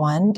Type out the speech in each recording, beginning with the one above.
1,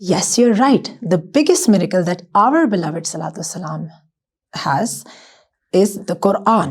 Yes, you're right. The biggest miracle that our beloved Salatu Salam has is the Quran.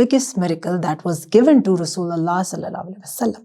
biggest miracle that was given to Rasulullah sallallahu alaihi wasallam.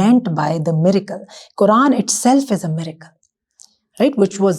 meant by the miracle. Quran itself is a miracle, right, which was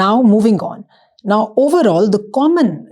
Now moving on. Now overall the common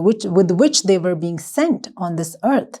with which they were being sent on this earth.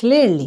clearly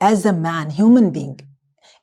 as a man, human being,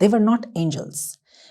They were not angels.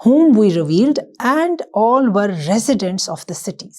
whom we revealed and all were residents of the cities.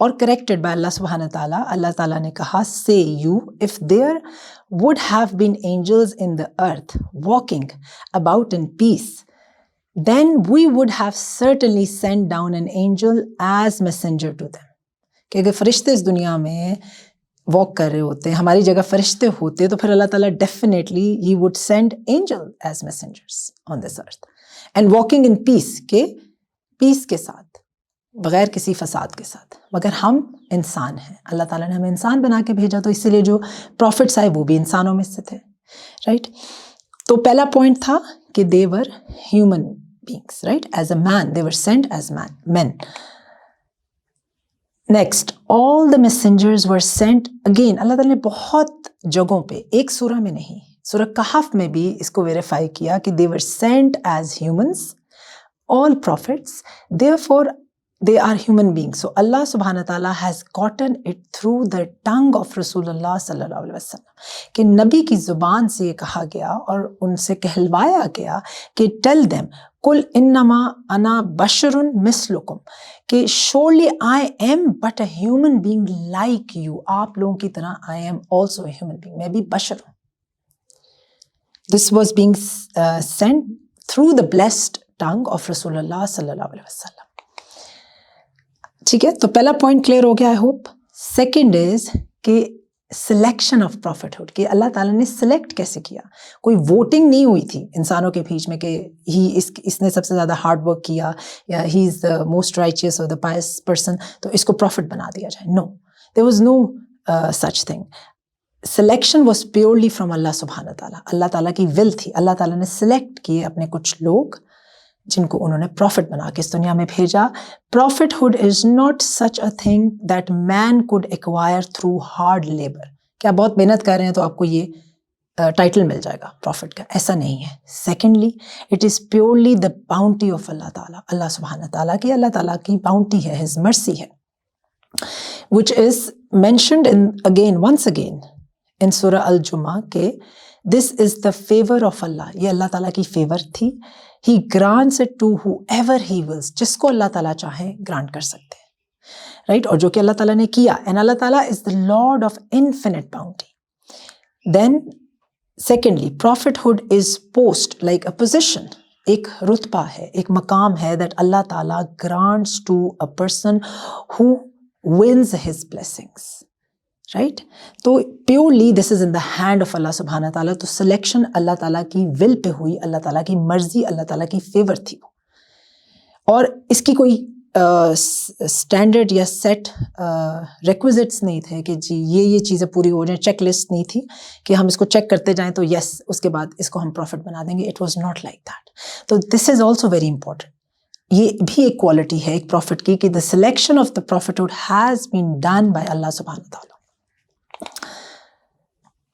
اور corrected by Allah سبحانہ تعالیٰ. اللہ تعالیٰ نے کہا say you if there would have been angels in the earth walking about in peace then we would have certainly sent down an angel as messenger to them. کہ اگر فرشتے اس دنیا میں واک کر رہے ہوتے، ہماری جگہ فرشتے ہوتے، تو پھر اللہ تعالیٰ ڈیفینیٹلی ہی would send angel as messengers on this earth and walking in peace, کہ پیس کے ساتھ، بغیر کسی فساد کے ساتھ. مگر ہم انسان ہیں، اللہ تعالیٰ نے ہمیں انسان بنا کے بھیجا، تو اسی لیے جو پروفٹس آئے وہ بھی انسانوں میں سے تھے، رائٹ. تو پہلا پوائنٹ تھا کہ they were human beings, right? As a man, they were sent as men. Next, all the messengers were sent again. اللہ تعالیٰ نے بہت جگہوں پہ، ایک سورہ میں نہیں، سورہ کہف میں بھی اس کو ویریفائی کیا کہ they were sent as humans, all prophets, therefore they are human beings. So Allah subhanahu wa ta'ala has gotten it through the tongue of Rasulullah sallallahu alaihi wasallam کہ نبی کی زبان سے یہ کہا گیا اور ان سے کہلوایا گیا کہ tell them قل انما انا بشر مثلکم، کہ surely I am but a human being like you. آپ لوگوں کی طرح I am also a human being. میں بھی بشر ہوں. This was being sent through the blessed tongue of Rasulullah sallallahu alaihi wasallam. ٹھیک ہے، تو پہلا پوائنٹ کلیئر ہو گیا، آئی ہوپ. سیکنڈ از کہ سلیکشن آف پروفٹ ہوڈ، کہ اللہ تعالیٰ نے سلیکٹ کیسے کیا. کوئی ووٹنگ نہیں ہوئی تھی انسانوں کے بیچ میں کہ اس نے سب سے زیادہ ہارڈ ورک کیا یا ہی از دا موسٹ رائچیس اور دا پائس پرسن تو اس کو پروفٹ بنا دیا جائے. No, there was no such thing. Selection was purely from اللہ سبحانہ تعالیٰ. اللہ تعالیٰ کی ول تھی. اللہ تعالیٰ نے سلیکٹ کیے اپنے کچھ لوگ جن کو انہوں نے پروفٹ بنا کے اس دنیا میں بھیجا. Prophethood is not such a thing that man could acquire through hard labour, کہ آپ بہت محنت کر رہے ہیں تو آپ کو یہ ٹائٹل مل جائے گا پروفٹ کا، ایسا نہیں ہے. Secondly it is purely the bounty of اللہ تعالیٰ، اللہ سبحانہ تعالیٰ کی، اللہ تعالیٰ کی باؤنٹی ہے، ہز مرسی ہے، which is mentioned again once again in سورہ الجمعہ کہ دس از دا فیور آف اللہ. یہ اللہ تعالیٰ کی فیور تھی. He grants it to whoever he wills. جس کو اللہ تعالیٰ چاہے گرانٹ کر سکتے ہیں، رائٹ، اور جو کہ اللہ تعالیٰ نے کیا. and اللہ تعالیٰ is the Lord of infinite bounty. Then secondly, prophethood is post, like a position. ایک رتبہ ہے، ایک مقام ہے that اللہ تعالیٰ grants to a person who wins his blessings. Right, تو purely this is in the hand of اللہ سبحانہ تعالیٰ. تو سلیکشن اللہ تعالیٰ کی ول پہ ہوئی، اللہ تعالیٰ کی مرضی، اللہ تعالیٰ کی فیور تھی وہ. اور اس کی کوئی اسٹینڈرڈ یا سیٹ ریکوزٹس نہیں تھے کہ جی یہ چیزیں پوری ہو جائیں. چیک لسٹ نہیں تھی کہ ہم اس کو چیک کرتے جائیں تو یس اس کے بعد اس کو ہم پروفٹ بنا دیں گے. It was not like that. تو this is also very important. یہ بھی ایک کوالٹی ہے ایک پروفٹ کی کہ the selection of the prophethood has been done by Allah سبحانہ تعالیٰ.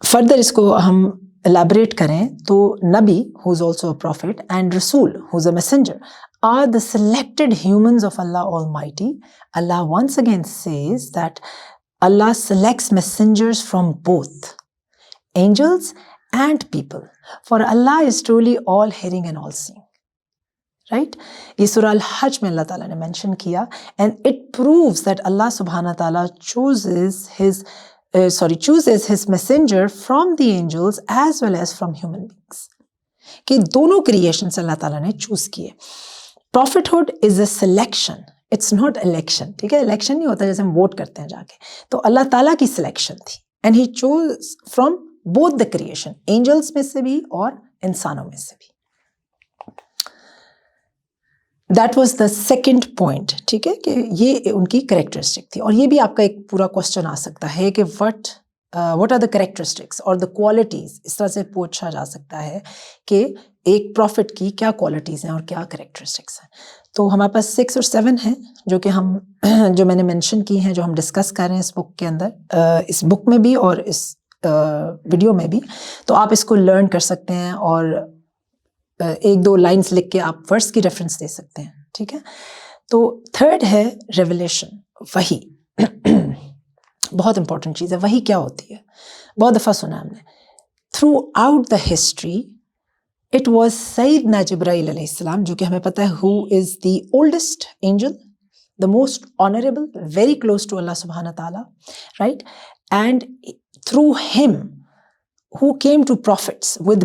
فردر اس کو ہم الیبریٹ کریں تو نبی who is also a prophet and رسول who is a messenger are the selected humans of Allah Almighty. Allah once again says that Allah selects messengers from both angels and people, for Allah is truly all hearing and all seeing. Right? یہ سورہ الحج میں اللہ تعالیٰ نے mention کیا and it proves that Allah subhanahu wa ta'ala chooses his messenger from the angels as well as from human beings. کہ دونوں creations اللہ تعالیٰ نے چوز کیے. prophethood is a selection, it's not election. ٹھیک ہے، الیکشن نہیں ہوتا جیسے ہم ووٹ کرتے ہیں جا کے. تو اللہ تعالیٰ کی سلیکشن تھی and he chose from both the creation, angels میں سے بھی اور انسانوں میں سے بھی. That was the second point. ٹھیک ہے، کہ یہ ان کی کریکٹرسٹک تھی. اور یہ بھی آپ کا ایک پورا کوشچن آ سکتا ہے کہ وٹ آر دا کریکٹرسٹکس اور دا کوالٹیز. اس طرح سے پوچھا جا سکتا ہے کہ ایک پروفٹ کی کیا کوالٹیز ہیں اور کیا کریکٹرسٹکس ہیں. تو ہمارے پاس 6 اور 7 ہیں جو میں نے مینشن کی ہیں، جو ہم ڈسکس کر رہے ہیں اس بک کے اندر، اس بک میں بھی اور اس ویڈیو میں بھی. تو آپ اس کو لرن کر سکتے ہیں اور 1-2 لائنس لکھ کے آپ ورس کی ریفرنس دے سکتے ہیں. ٹھیک ہے. تو تھرڈ ہے ریویلیشن، وحی. بہت امپورٹنٹ چیز ہے. وحی کیا ہوتی ہے؟ بہت دفعہ سنا ہم نے. Throughout the history it was سیدنا جبرائیل علیہ السلام، جو کہ ہمیں پتہ ہے who is the oldest angel the most honorable, very close to Allah subhanahu wa ta'ala, right? And through him, who came to prophets with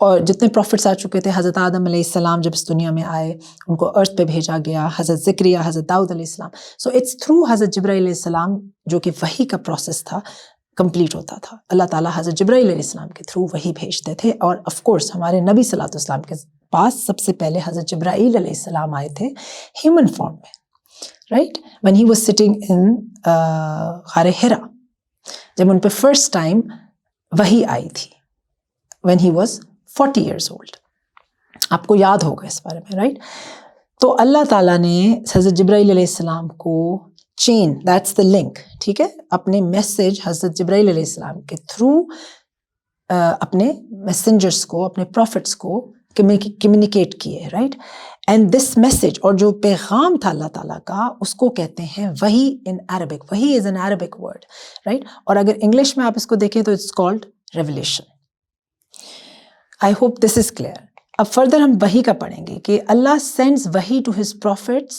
اور جتنے prophets آ چکے تھے, حضرت آدم علیہ السلام جب اس دنیا میں آئے ان کو ارتھ پہ بھیجا گیا, حضرت زکریا, حضرت داؤد علیہ السلام. سو اٹس تھرو حضرت جبرائیل علیہ السلام جو کہ وحی کا پروسیس تھا کمپلیٹ ہوتا تھا. اللہ تعالیٰ حضرت جبرائیل علیہ السلام کے تھرو وحی بھیجتے تھے, اور آف کورس ہمارے نبی صلی اللہ علیہ وسلم کے پاس سب سے پہلے حضرت جبرائیل علیہ السلام آئے تھے ہیومن فارم میں, right, when he was sitting in غار حرا, جب ان پہ فرسٹ ٹائم وحی آئی تھی, when he was 40 years old. آپ کو یاد ہوگا اس بارے میں, رائٹ. تو اللہ تعالیٰ نے حضرت جبرائیل علیہ السلام کو چین, دیٹس دا لنک, ٹھیک ہے, اپنے میسیج حضرت جبرائیل علیہ السلام کے تھرو اپنے میسنجرس کو, اپنے پروفٹس کو کمیونیکیٹ کیے, رائٹ. اینڈ دس میسیج, اور جو پیغام تھا اللہ تعالیٰ کا, اس کو کہتے ہیں وحی ان عربک. وحی is an Arabic word, right. اور اگر انگلش میں آپ اس کو دیکھیں تو it's called revelation. I hope this is clear. اب فردر ہم وحی کا پڑھیں گے کہ اللہ sends وحی to his prophets,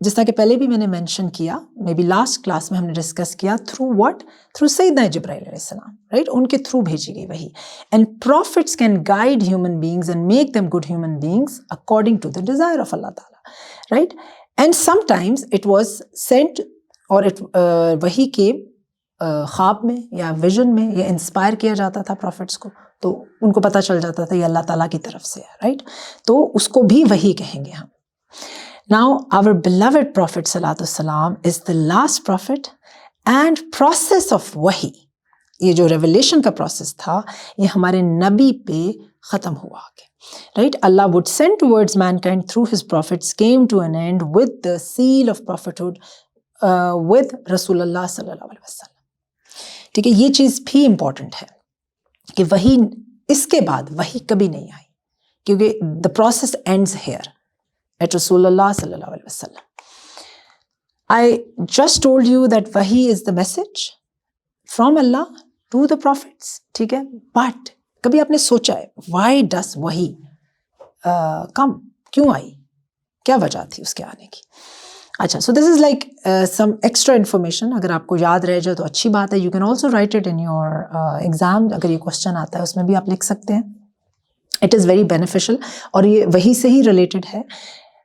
جس طرح کہ پہلے بھی میں نے مینشن کیا, مے بی لاسٹ کلاس میں ہم نے ڈسکس کیا, through what? Through سیدنا جبرائیل علیہ السلام, right? ان کے تھرو بھیجی گئی وحی. And prophets can guide human beings and make them good human beings according to the desire of Allah Ta'ala, right? And sometimes it was sent, اور وحی کے خواب میں یا ویژن میں یا انسپائر کیا جاتا تھا پروفٹس کو, تو ان کو پتہ چل جاتا تھا یہ اللہ تعالیٰ کی طرف سے ہے, رائٹ. تو اس کو بھی وحی کہیں گے ہم. Now our beloved Prophet صلوات والسلام is the last prophet, and process of وحی, یہ جو ریولیشن کا پروسیس تھا, یہ ہمارے نبی پہ ختم ہوا کہ, right? Allah would send towards mankind through his prophets came to an end with the seal of prophethood with رسول اللہ صلی اللہ علیہ وسلم. ٹھیک ہے, یہ چیز بھی امپورٹنٹ ہے کہ وحی اس کے بعد وحی کبھی نہیں آئی, کیونکہ the process ends here at رسول اللہ صلی اللہ علیہ وسلم. I just told you that وحی is the message from Allah to the prophets, ٹھیک ہے, but کبھی آپ نے سوچا ہے why does وحی come, کیوں آئی, کیا وجہ تھی اس کے آنے کی. اچھا, so this is like some extra information, اگر آپ کو یاد رہ جائے تو اچھی بات ہے. You can also right it in your exam, اگر یہ کوشچن آتا ہے اس میں بھی آپ لکھ سکتے ہیں. اٹ از ویری بینیفیشل, اور یہ وحی سے ہی ریلیٹڈ ہے.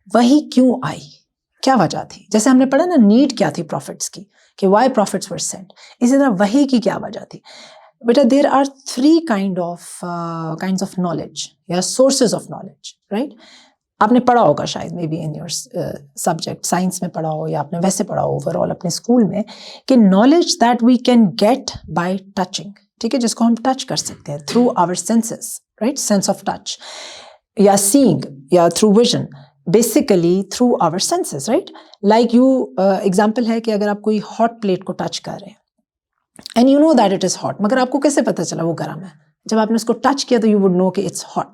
وحی کیوں آئی, کیا وجہ تھی, جیسے ہم نے پڑھا نا نیڈ کیا تھی پروفٹس کی, کہ وائی پروفٹس ور سینٹ, اسی طرح وحی کی کیا وجہ تھی. بیٹا there are 3 kinds of knowledge یا سورسز آف نالج, رائٹ. آپ نے پڑھا ہوگا شاید maybe in your subject, science میں پڑھا ہو یا آپ نے ویسے پڑھا ہو اوور آل اپنے اسکول میں, کہ knowledge that we can get by touching, ٹھیک ہے, جس کو ہم ٹچ کر سکتے ہیں through our senses, right, sense of touch, یا سینگ, یا through vision, basically through our senses, right. Like you, example ہے کہ اگر آپ کوئی ہاٹ پلیٹ کو ٹچ کر رہے ہیں and you know that it is hot, مگر آپ کو کیسے پتہ چلا وہ گرم ہے, جب آپ نے اس کو ٹچ کیا تو یو وڈ نو کہ اٹس ہاٹ,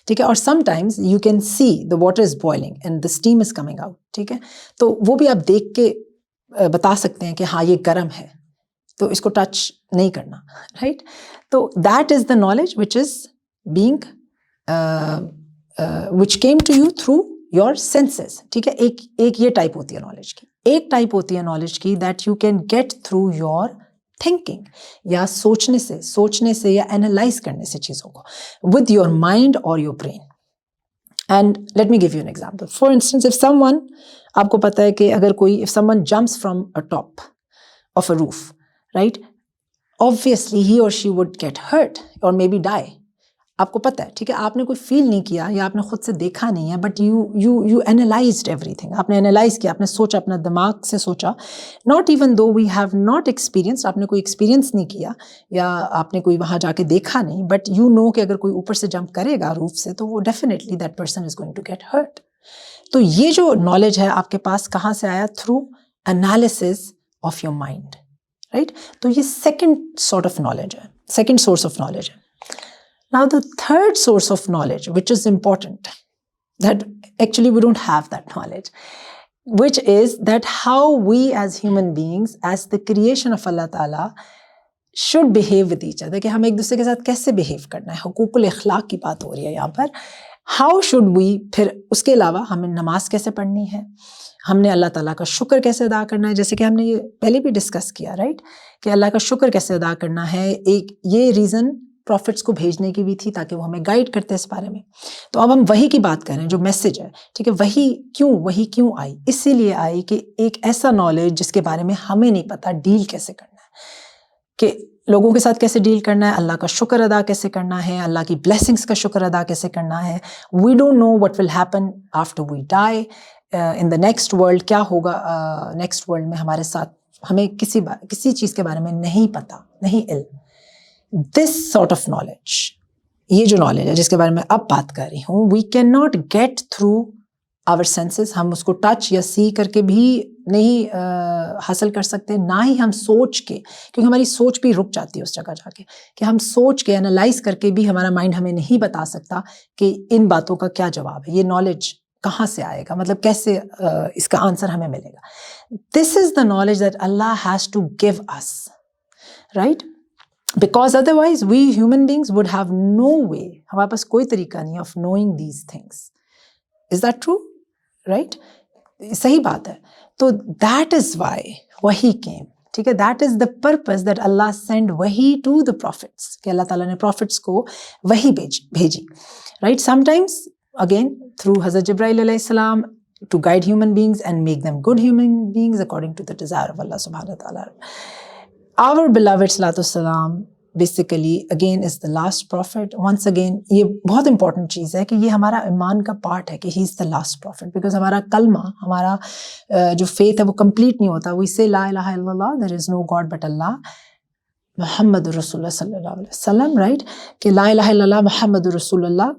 ٹھیک ہے. اور sometimes you can see the water is boiling and the steam is coming out, ٹھیک ہے, تو وہ بھی آپ دیکھ کے بتا سکتے ہیں کہ ہاں یہ گرم ہے, تو اس کو ٹچ نہیں کرنا, رائٹ. تو that is the knowledge which is being which came to you through your senses, ٹھیک ہے. ایک یہ ٹائپ ہوتی ہے نالج کی. ایک ٹائپ ہوتی ہے نالج کی that you can get through your thinking, یا سوچنے سے یا اینالائز کرنے سے چیزوں کو ود یور مائنڈ اور your brain. And let me give you an example. For instance, if someone, آپ کو پتہ ہے کہ اگر کوئی, if someone jumps from a top of a roof, right, obviously he or she would get hurt or maybe die. آپ کو پتہ ہے, ٹھیک ہے, آپ نے کوئی فیل نہیں کیا یا آپ نے خود سے دیکھا نہیں ہے, but you analysed everything, آپ نے اینالائز کیا, آپ نے سوچا, اپنا دماغ سے سوچا, not even though we have not experienced, آپ نے کوئی ایکسپیرینس نہیں کیا یا آپ نے کوئی وہاں جا کے دیکھا نہیں, بٹ یو نو کہ اگر کوئی اوپر سے جمپ کرے گا روف سے تو وہ definitely that person is going to get hurt. تو یہ جو نالج ہے آپ کے پاس کہاں سے آیا, through analysis of your mind, right. تو یہ سیکنڈ سارٹ آف نالج ہے, سیکنڈ سورس آف نالج ہے. Now the third source of knowledge, which is important, that actually we don't have that knowledge, which is that how we as human beings, as the creation of Allah Ta'ala, should behave with each other, کہ ہم ایک دوسرے کے ساتھ کیسے behave کرنا ہے. حقوق الاخلاق کی بات ہو رہی ہے یہاں پر. How should we, پھر اس کے علاوہ ہمیں نماز کیسے پڑھنی ہے, ہم نے اللہ تعالیٰ کا شکر کیسے ادا کرنا ہے, جیسے کہ ہم نے یہ پہلے بھی ڈسکس کیا, رائٹ, کہ اللہ کا شکر کیسے ادا کرنا ہے. ایک یہ ریزن پروفٹس کو بھیجنے کی بھی تھی تاکہ وہ ہمیں گائیڈ کرتے اس بارے میں. تو اب ہم وہی کی بات کریں جو میسج ہے, ٹھیک ہے. وہی کیوں آئی؟ اسی لیے آئی کہ ایک ایسا نالج جس کے بارے میں ہمیں نہیں پتا ڈیل کیسے کرنا ہے, کہ لوگوں کے ساتھ کیسے ڈیل کرنا ہے, اللہ کا شکر ادا کیسے کرنا ہے, اللہ کی بلیسنگس کا شکر ادا کیسے کرنا ہے. We don't know what will happen after we die, in the next world کیا ہوگا نیکسٹ ورلڈ میں ہمارے ساتھ, ہمیں کسی چیز کے بارے میں نہیں پتا, نہیں علم. دس سارٹ آف نالج, یہ جو نالج ہے جس کے بارے میں اب بات کر رہی ہوں, we can not get through our senses. ہم اس کو ٹچ یا سی کر کے بھی نہیں حاصل کر سکتے, نہ ہی ہم سوچ کے, کیونکہ ہماری سوچ بھی رک جاتی ہے اس جگہ جا کے, کہ ہم سوچ کے انالائز کر کے بھی ہمارا مائنڈ ہمیں نہیں بتا سکتا کہ ان باتوں کا کیا جواب ہے, یہ نالج کہاں سے آئے گا, مطلب کیسے اس کا آنسر ہمیں ملے گا. This is the knowledge that Allah has to give us, right, because otherwise we human beings would have no way, ہمارے پاس کوئی طریقہ نہیں of knowing these things. Is that true? Right, صحیح بات ہے. تو دیٹ از وائی وحی کیم, ٹھیک ہے. That is the purpose that Allah send وحی ٹو دا پروفٹس, کہ اللہ تعالیٰ نے پروفٹس کو وحی بھیجی, right. Some times again through Hazrat Jibreel alayhi salam to guide human beings and make them good human beings according to the desire of Allah subhanahu wa ta'ala. Our beloved salatu salam basically again is the last prophet. Once again یہ بہت important چیز ہے کہ یہ ہمارا ایمان کا part ہے کہ he is the last prophet, because ہمارا کلمہ, ہمارا جو faith ہے وہ complete نہیں ہوتا. We say la ilaha illallah, there is no God but Allah, محمد رسول اللہ صلی اللہ علیہ وسلم, right, کہ لا الہ الا اللہ محمد رسول اللہ,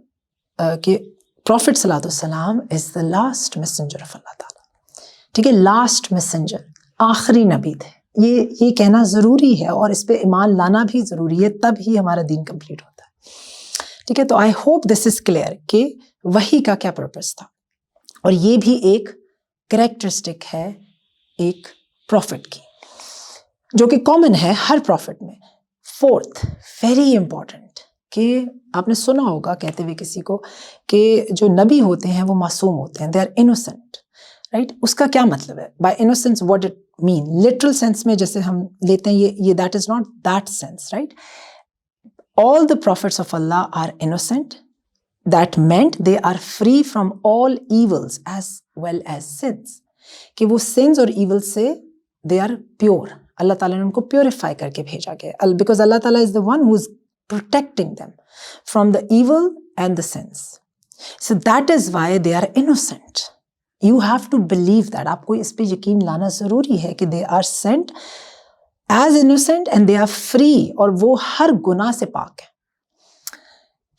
کہ Prophet صلاۃ والسلام is the last messenger of اللہ تعالیٰ, ٹھیک ہے. last messenger, آخری نبی تھے. یہ کہنا ضروری ہے اور اس پہ ایمان لانا بھی ضروری ہے, تب ہی ہمارا دین کمپلیٹ ہوتا ہے, ٹھیک ہے. تو آئی ہوپ دس از کلیئر کہ وحی کا کیا پرپز تھا, اور یہ بھی ایک کریکٹرسٹک ہے ایک پروفٹ کی, جو کہ کامن ہے ہر پروفٹ میں. فورتھ, ویری امپورٹنٹ, کہ آپ نے سنا ہوگا کہتے ہوئے کسی کو کہ جو نبی ہوتے ہیں وہ معصوم ہوتے ہیں, دے آر انوسنٹ, رائٹ. اس کا کیا مطلب ہے by innocence, what it mean literal sense میں جیسے ہم لیتے ہیں, یہ that is not that sense, right. All the prophets of Allah are innocent, that meant they are free from all evils as well as sins, کہ وہ since اور evils سے دے آر پیور. اللہ تعالیٰ نے ان کو پیوریفائی کر کے بھیجا گیا, بیکاز اللہ تعالیٰ is the one who is protecting them from the evil and the sins. So that is why they are innocent. You have to believe that. آپ کو اس پہ یقین لانا ضروری ہے کہ they are sent as innocent and they are free, اور وہ ہر گناہ سے پاک ہیں.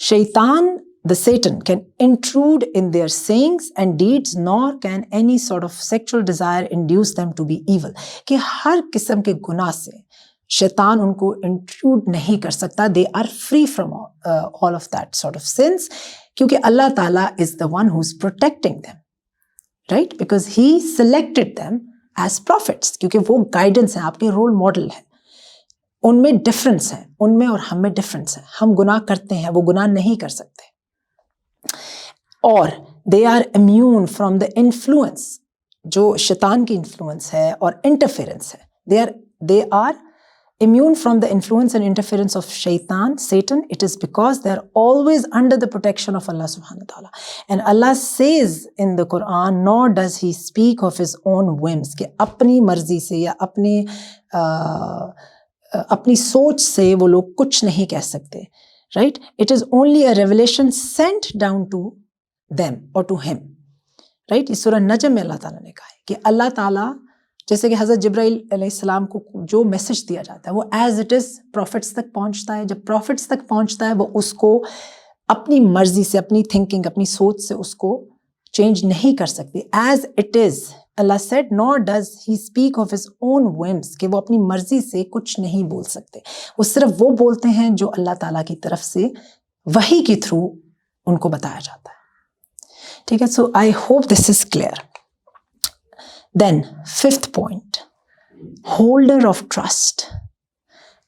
شیطان, the Satan can intrude in their sayings and deeds, nor can any sort of sexual desire induce them to be evil. کہ ہر قسم کے گناہ سے شیطان ان کو انٹروڈ نہیں کر سکتا. They are free from all of that sort of sins, کیونکہ اللہ تعالیٰ is the one who is protecting them, right, because he selected them as prophets, کیونکہ وہ گائیڈنس ہیں, آپ کے رول ماڈل ہیں. ان میں ڈفرینس ہے, ان میں اور ہم میں ڈفرینس ہے. ہم گناہ کرتے ہیں, وہ گناہ نہیں کر سکتے. اور they are immune from the influence, جو شیطان کی انفلوئنس ہے اور انٹرفیئرنس ہے. they are immune from the influence and interference of Satan. It is because they are always under the protection of Allah subhanahu wa ta'ala. And Allah says in the Quran, nor does he speak of his own whims, کہ اپنی مرضی سے یا اپنی سوچ سے وہ لوگ کچھ نہیں کہہ سکتے, right? It is only a revelation sent down to them or to him, right? اس سورہ نجم میں اللہ تعالیٰ نے کہا ہے کہ اللہ تعالیٰ, جیسے کہ حضرت جبرائیل علیہ السلام کو جو میسج دیا جاتا ہے وہ ایز اٹ از پروفٹس تک پہنچتا ہے. جب پروفٹس تک پہنچتا ہے وہ اس کو اپنی مرضی سے, اپنی تھنکنگ, اپنی سوچ سے اس کو چینج نہیں کر سکتے. ایز اٹ از, اللہ said nor does he speak of his own whims, کہ وہ اپنی مرضی سے کچھ نہیں بول سکتے. وہ صرف وہ بولتے ہیں جو اللہ تعالیٰ کی طرف سے وحی کے تھرو ان کو بتایا جاتا ہے, ٹھیک ہے. So I hope this is clear. Then, fifth point, holder of trust.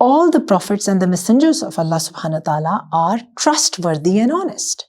All the prophets and the messengers of Allah subhanahu wa ta'ala are trustworthy and honest.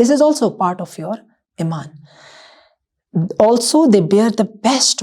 this is also part of your iman. Also they bear the best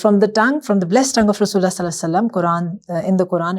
From the blessed tongue of Rasulullah sallallahu alaihi wasallam, Quran, in the Quran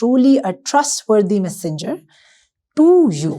truly a trustworthy messenger to you.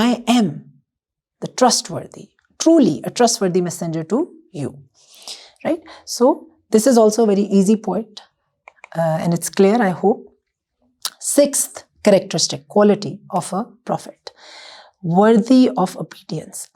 I am the trustworthy, truly a trustworthy messenger to you, right? So this is also a very easy point, and it's clear, I hope. Sixth characteristic, quality of a prophet, worthy of obedience,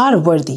are worthy,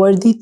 worthy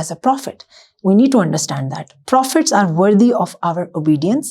as a prophet. We need to understand that prophets are worthy of our obedience.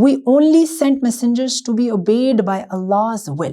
we only sent messengers to be obeyed by Allah's will.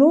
no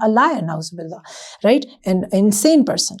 a liar, na'uzubillah, right? An insane person.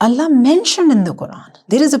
Allah mentioned in the Quran, there is a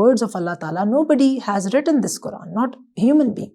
words of Allah Ta'ala, nobody has written this Quran, not human being,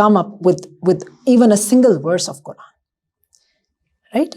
come up with even a single verse of Quran, right?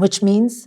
which means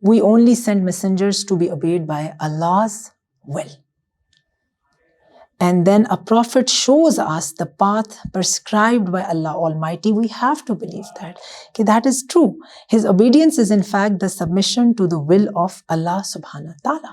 we only send messengers to be obeyed by Allah's will. And then a prophet shows us the path prescribed by Allah Almighty. We have to believe that that is true. His obedience is in fact the submission to the will of Allah subhanahu wa ta'ala.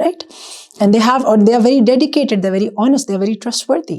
right? And they are very dedicated. They are very honest. They are very trustworthy.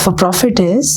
of a prophet is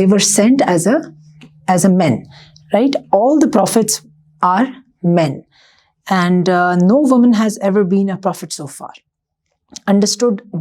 they were sent as a man, right? All the prophets are men, and no woman has ever been a prophet so far. Understood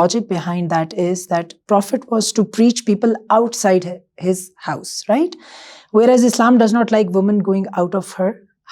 logic behind that is that prophet was to preach people outside his house, right? Whereas Islam does not like women going out of her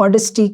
modesty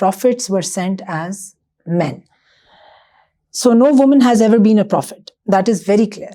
prophets were sent as men. So no woman has ever been a prophet. That is very clear.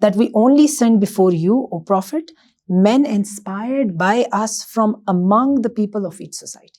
that we only send before you, O prophet, men inspired by us from among the people of each society.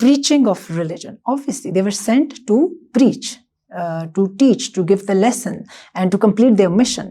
preaching of religion. Obviously they were sent to preach, to teach, to give the lesson and to complete their mission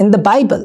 In the Bible,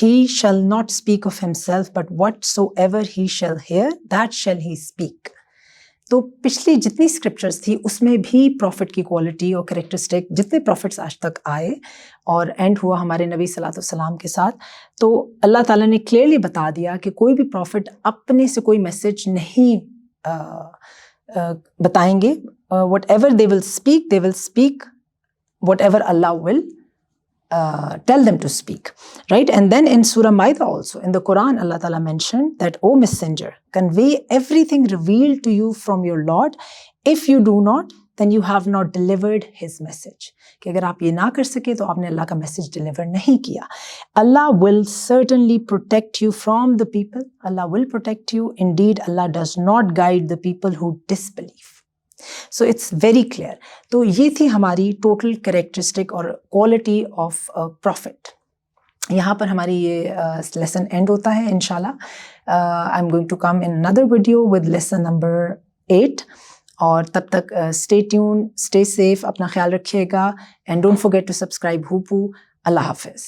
he shall not speak of himself, but whatsoever he shall hear, that shall he speak. تو پچھلی جتنی scriptures تھی اس میں بھی profit کی quality اور characteristic جتنے prophets آج تک آئے اور اینڈ ہوا ہمارے نبی صلی اللہ علیہ وسلم کے ساتھ، تو اللہ تعالیٰ نے کلیئرلی بتا دیا کہ کوئی بھی پروفٹ اپنے سے کوئی میسج نہیں بتائیں گے. What ever they will speak what ever Allah will tell them to speak, right? And then in Surah Maida also, in the Quran, Allah Ta'ala mentioned that, O Messenger, convey everything revealed to you from your Lord. If you do not, then you have not delivered His message. کہ اگر آپ یہ نہ کر سکے تو آپ نے اللہ کا میسج ڈلیور نہیں کیا. Allah will certainly protect you from the people. Allah will protect you. Indeed, Allah does not guide the people who disbelieve. So it's very clear. تو یہ تھی ہماری ٹوٹل کریکٹرسٹک اور کوالٹی آف پروفٹ. یہاں پر ہماری یہ لیسن اینڈ ہوتا ہے انشاءاللہ. I am going to come in another video with lesson number 8. اور تب تک اسٹے ٹیون، اسٹے سیف، اپنا خیال رکھیے گا، and don't forget to subscribe ہوپو. اللہ حافظ.